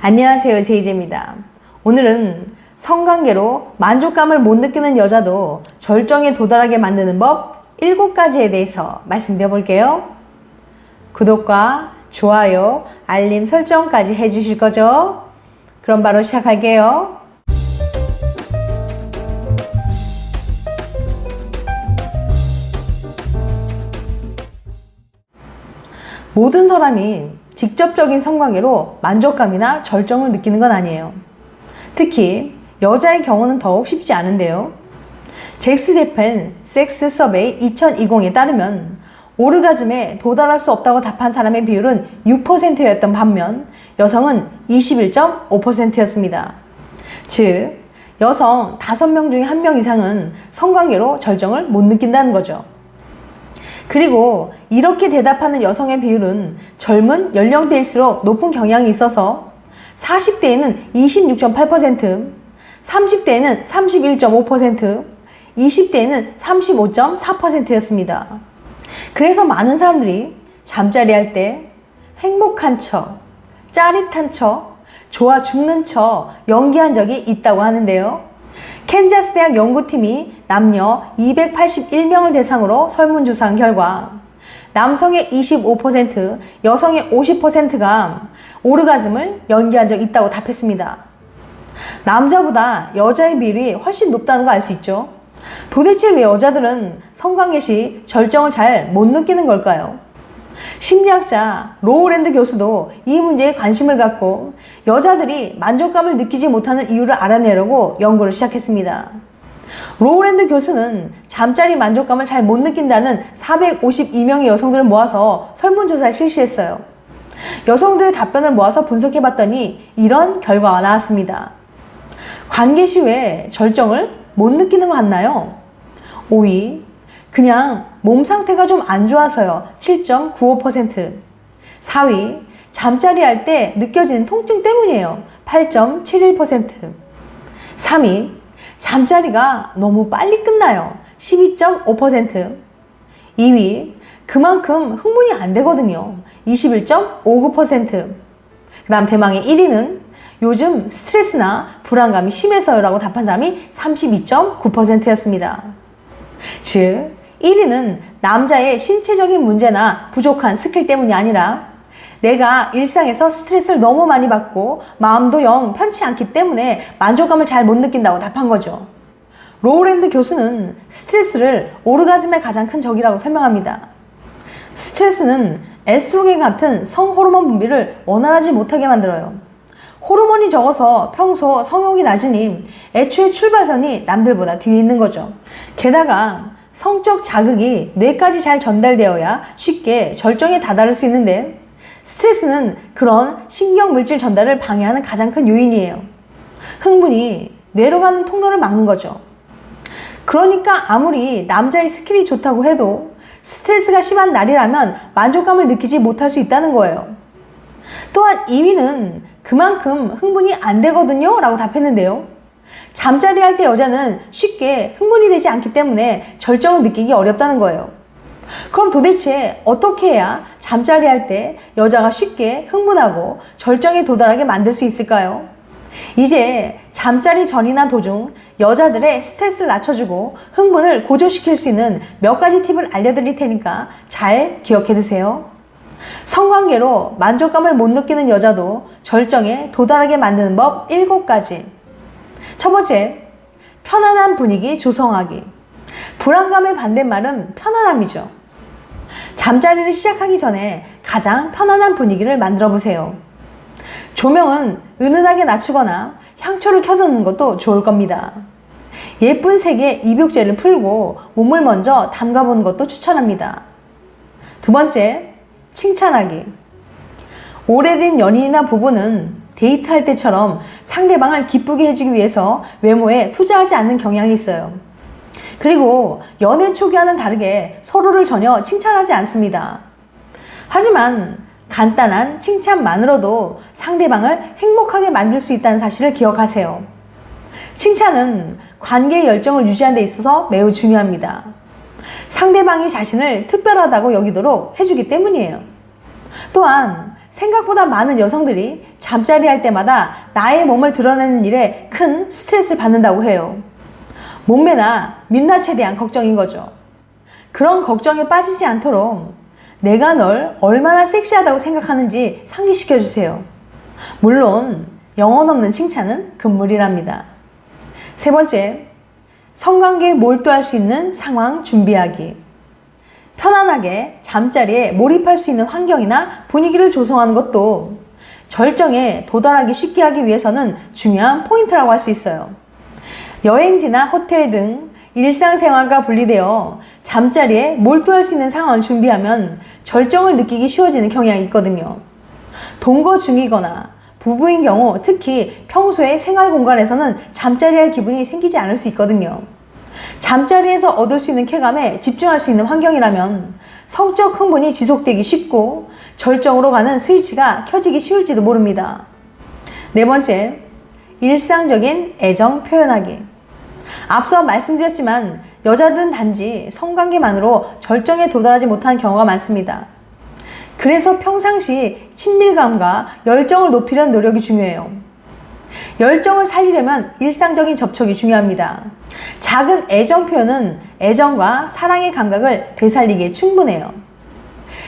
안녕하세요, 제이제입니다. 오늘은 성관계로 만족감을 못 느끼는 여자도 절정에 도달하게 만드는 법 7가지에 대해서 말씀드려 볼게요. 구독과 좋아요, 알림 설정까지 해주실 거죠? 그럼 바로 시작할게요. 모든 사람이 직접적인 성관계로 만족감이나 절정을 느끼는 건 아니에요. 특히 여자의 경우는 더욱 쉽지 않은데요. 잭스 재팬 섹스 서베이 2020에 따르면 오르가즘에 도달할 수 없다고 답한 사람의 비율은 6%였던 반면 여성은 21.5%였습니다. 즉, 여성 5명 중에 1명 이상은 성관계로 절정을 못 느낀다는 거죠. 그리고 이렇게 대답하는 여성의 비율은 젊은 연령대일수록 높은 경향이 있어서 40대에는 26.8%, 30대에는 31.5%, 20대에는 35.4%였습니다. 그래서 많은 사람들이 잠자리 할 때 행복한 척, 짜릿한 척, 좋아 죽는 척 연기한 적이 있다고 하는데요. 캔자스 대학 연구팀이 남녀 281명을 대상으로 설문조사한 결과 남성의 25%, 여성의 50%가 오르가즘을 연기한 적이 있다고 답했습니다. 남자보다 여자의 비율이 훨씬 높다는 거 알 수 있죠? 도대체 왜 여자들은 성관계 시 절정을 잘 못 느끼는 걸까요? 심리학자 로우랜드 교수도 이 문제에 관심을 갖고 여자들이 만족감을 느끼지 못하는 이유를 알아내려고 연구를 시작했습니다. 로우랜드 교수는 잠자리 만족감을 잘 못 느낀다는 452명의 여성들을 모아서 설문조사를 실시했어요. 여성들의 답변을 모아서 분석해봤더니 이런 결과가 나왔습니다. 관계 시 왜 절정을 못 느끼는 것 같나요? 5위, 그냥 몸 상태가 좀 안 좋아서요. 7.95%. 4위, 잠자리 할 때 느껴지는 통증 때문이에요. 8.71%. 3위, 잠자리가 너무 빨리 끝나요. 12.5%. 2위, 그만큼 흥분이 안 되거든요. 21.59%. 그 다음 대망의 1위는 요즘 스트레스나 불안감이 심해서요 라고 답한 사람이 32.9%였습니다. 즉, 1위는 남자의 신체적인 문제나 부족한 스킬 때문이 아니라 내가 일상에서 스트레스를 너무 많이 받고 마음도 영 편치 않기 때문에 만족감을 잘 못 느낀다고 답한 거죠. 로우랜드 교수는 스트레스를 오르가즘의 가장 큰 적이라고 설명합니다. 스트레스는 에스트로겐 같은 성호르몬 분비를 원활하지 못하게 만들어요. 호르몬이 적어서 평소 성욕이 낮으니 애초에 출발선이 남들보다 뒤에 있는 거죠. 게다가 성적 자극이 뇌까지 잘 전달되어야 쉽게 절정에 다다를 수 있는데 스트레스는 그런 신경물질 전달을 방해하는 가장 큰 요인이에요. 흥분이 뇌로 가는 통로를 막는 거죠. 그러니까 아무리 남자의 스킬이 좋다고 해도 스트레스가 심한 날이라면 만족감을 느끼지 못할 수 있다는 거예요. 또한 2위는 그만큼 흥분이 안 되거든요 라고 답했는데요. 잠자리 할 때 여자는 쉽게 흥분이 되지 않기 때문에 절정을 느끼기 어렵다는 거예요. 그럼 도대체 어떻게 해야 잠자리 할 때 여자가 쉽게 흥분하고 절정에 도달하게 만들 수 있을까요? 이제 잠자리 전이나 도중 여자들의 스트레스를 낮춰주고 흥분을 고조시킬 수 있는 몇 가지 팁을 알려드릴 테니까 잘 기억해 두세요. 성관계로 만족감을 못 느끼는 여자도 절정에 도달하게 만드는 법 7가지. 첫 번째, 편안한 분위기 조성하기. 불안감의 반대말은 편안함이죠. 잠자리를 시작하기 전에 가장 편안한 분위기를 만들어 보세요. 조명은 은은하게 낮추거나 향초를 켜두는 것도 좋을 겁니다. 예쁜 색의 입욕제를 풀고 몸을 먼저 담가보는 것도 추천합니다. 두 번째, 칭찬하기. 오래된 연인이나 부부는 데이트할 때처럼 상대방을 기쁘게 해주기 위해서 외모에 투자하지 않는 경향이 있어요. 그리고 연애 초기와는 다르게 서로를 전혀 칭찬하지 않습니다. 하지만 간단한 칭찬만으로도 상대방을 행복하게 만들 수 있다는 사실을 기억하세요. 칭찬은 관계의 열정을 유지하는 데 있어서 매우 중요합니다. 상대방이 자신을 특별하다고 여기도록 해주기 때문이에요. 또한 생각보다 많은 여성들이 잠자리 할 때마다 나의 몸을 드러내는 일에 큰 스트레스를 받는다고 해요. 몸매나 민낯에 대한 걱정인 거죠. 그런 걱정에 빠지지 않도록 내가 널 얼마나 섹시하다고 생각하는지 상기시켜 주세요. 물론 영혼 없는 칭찬은 금물이랍니다. 세 번째, 성관계에 몰두할 수 있는 상황 준비하기. 편안하게 잠자리에 몰입할 수 있는 환경이나 분위기를 조성하는 것도 절정에 도달하기 쉽게 하기 위해서는 중요한 포인트라고 할 수 있어요. 여행지나 호텔 등 일상생활과 분리되어 잠자리에 몰두할 수 있는 상황을 준비하면 절정을 느끼기 쉬워지는 경향이 있거든요. 동거 중이거나 부부인 경우 특히 평소에 생활 공간에서는 잠자리할 기분이 생기지 않을 수 있거든요. 잠자리에서 얻을 수 있는 쾌감에 집중할 수 있는 환경이라면 성적 흥분이 지속되기 쉽고 절정으로 가는 스위치가 켜지기 쉬울지도 모릅니다. 네 번째, 일상적인 애정 표현하기. 앞서 말씀드렸지만 여자들은 단지 성관계만으로 절정에 도달하지 못하는 경우가 많습니다. 그래서 평상시 친밀감과 열정을 높이려는 노력이 중요해요. 열정을 살리려면 일상적인 접촉이 중요합니다. 작은 애정 표현은 애정과 사랑의 감각을 되살리기에 충분해요.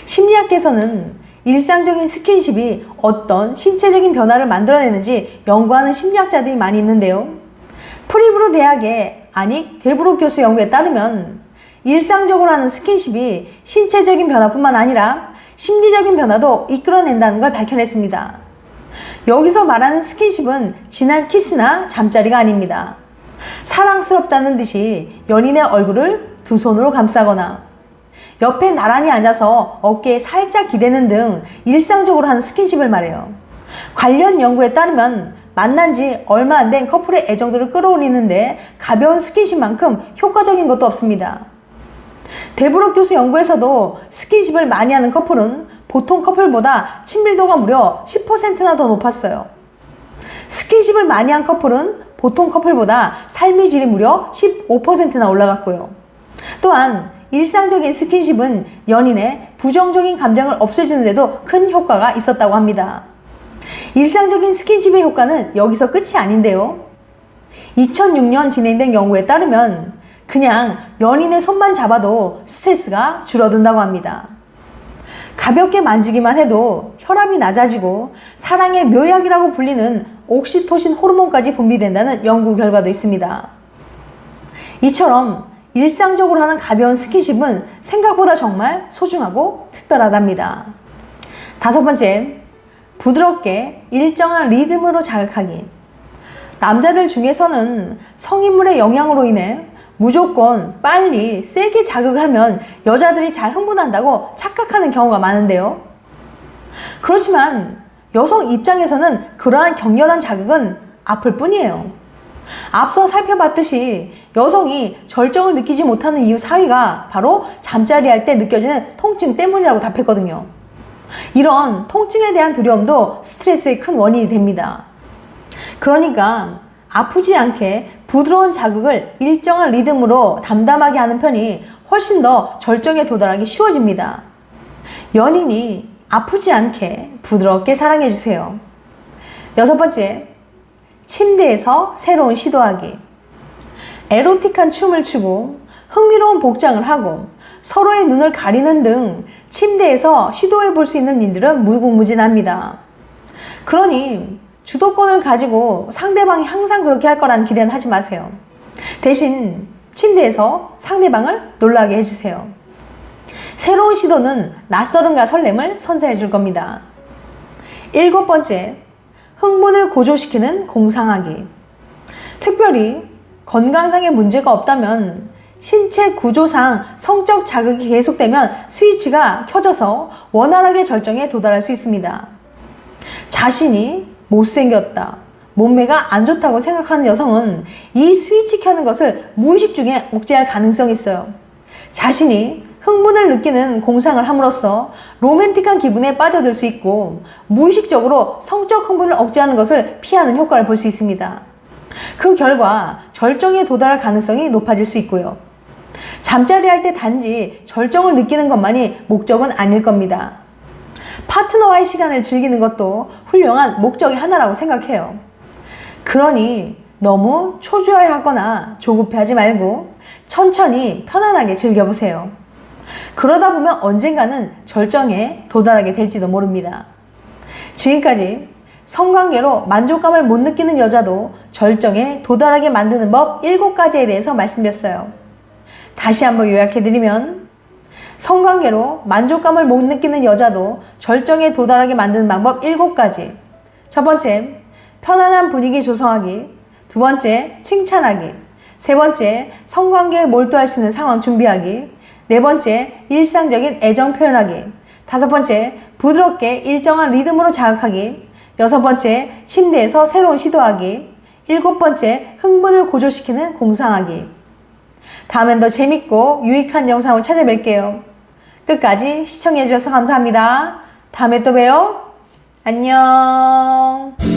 심리학계에서는 일상적인 스킨십이 어떤 신체적인 변화를 만들어내는지 연구하는 심리학자들이 많이 있는데요. 프리브루 대학의 아닉 데브로 교수 연구에 따르면 일상적으로 하는 스킨십이 신체적인 변화뿐만 아니라 심리적인 변화도 이끌어낸다는 걸 밝혀냈습니다. 여기서 말하는 스킨십은 진한 키스나 잠자리가 아닙니다. 사랑스럽다는 듯이 연인의 얼굴을 두 손으로 감싸거나 옆에 나란히 앉아서 어깨에 살짝 기대는 등 일상적으로 하는 스킨십을 말해요. 관련 연구에 따르면 만난 지 얼마 안 된 커플의 애정도를 끌어올리는데 가벼운 스킨십만큼 효과적인 것도 없습니다. 데브로 교수 연구에서도 스킨십을 많이 하는 커플은 보통 커플보다 친밀도가 무려 10%나 더 높았어요. 스킨십을 많이 한 커플은 보통 커플보다 삶의 질이 무려 15%나 올라갔고요. 또한 일상적인 스킨십은 연인의 부정적인 감정을 없애주는 데도 큰 효과가 있었다고 합니다. 일상적인 스킨십의 효과는 여기서 끝이 아닌데요. 2006년 진행된 연구에 따르면 그냥 연인의 손만 잡아도 스트레스가 줄어든다고 합니다. 가볍게 만지기만 해도 혈압이 낮아지고 사랑의 묘약이라고 불리는 옥시토신 호르몬까지 분비된다는 연구 결과도 있습니다. 이처럼 일상적으로 하는 가벼운 스킨십은 생각보다 정말 소중하고 특별하답니다. 다섯 번째, 부드럽게 일정한 리듬으로 자극하기. 남자들 중에서는 성인물의 영향으로 인해 무조건 빨리 세게 자극을 하면 여자들이 잘 흥분한다고 착각하는 경우가 많은데요. 그렇지만 여성 입장에서는 그러한 격렬한 자극은 아플 뿐이에요. 앞서 살펴봤듯이 여성이 절정을 느끼지 못하는 이유 4위가 바로 잠자리 할 때 느껴지는 통증 때문이라고 답했거든요. 이런 통증에 대한 두려움도 스트레스의 큰 원인이 됩니다. 그러니까 아프지 않게 부드러운 자극을 일정한 리듬으로 담담하게 하는 편이 훨씬 더 절정에 도달하기 쉬워집니다. 연인이 아프지 않게 부드럽게 사랑해주세요. 여섯 번째, 침대에서 새로운 시도하기. 에로틱한 춤을 추고 흥미로운 복장을 하고 서로의 눈을 가리는 등 침대에서 시도해 볼 수 있는 일들은 무궁무진합니다. 그러니 주도권을 가지고 상대방이 항상 그렇게 할 거라는 기대는 하지 마세요. 대신 침대에서 상대방을 놀라게 해주세요. 새로운 시도는 낯설음과 설렘을 선사해 줄 겁니다. 일곱 번째, 흥분을 고조시키는 공상하기. 특별히 건강상의 문제가 없다면 신체 구조상 성적 자극이 계속되면 스위치가 켜져서 원활하게 절정에 도달할 수 있습니다. 자신이 못생겼다, 몸매가 안 좋다고 생각하는 여성은 이 스위치 켜는 것을 무의식 중에 억제할 가능성이 있어요. 자신이 흥분을 느끼는 공상을 함으로써 로맨틱한 기분에 빠져들 수 있고 무의식적으로 성적 흥분을 억제하는 것을 피하는 효과를 볼 수 있습니다. 그 결과 절정에 도달할 가능성이 높아질 수 있고요. 잠자리 할 때 단지 절정을 느끼는 것만이 목적은 아닐 겁니다. 파트너와의 시간을 즐기는 것도 훌륭한 목적의 하나라고 생각해요. 그러니 너무 초조해하거나 조급해하지 말고 천천히 편안하게 즐겨보세요. 그러다 보면 언젠가는 절정에 도달하게 될지도 모릅니다. 지금까지 성관계로 만족감을 못 느끼는 여자도 절정에 도달하게 만드는 법 7가지에 대해서 말씀드렸어요. 다시 한번 요약해드리면 성관계로 만족감을 못 느끼는 여자도 절정에 도달하게 만드는 방법 7가지. 첫 번째, 편안한 분위기 조성하기. 두 번째, 칭찬하기. 세 번째, 성관계에 몰두할 수 있는 상황 준비하기. 네 번째, 일상적인 애정 표현하기. 다섯 번째, 부드럽게 일정한 리듬으로 자극하기. 여섯 번째, 침대에서 새로운 시도하기. 일곱 번째, 흥분을 고조시키는 공상하기. 다음엔 더 재밌고 유익한 영상으로 찾아뵐게요. 끝까지 시청해주셔서 감사합니다. 다음에 또 봬요. 안녕.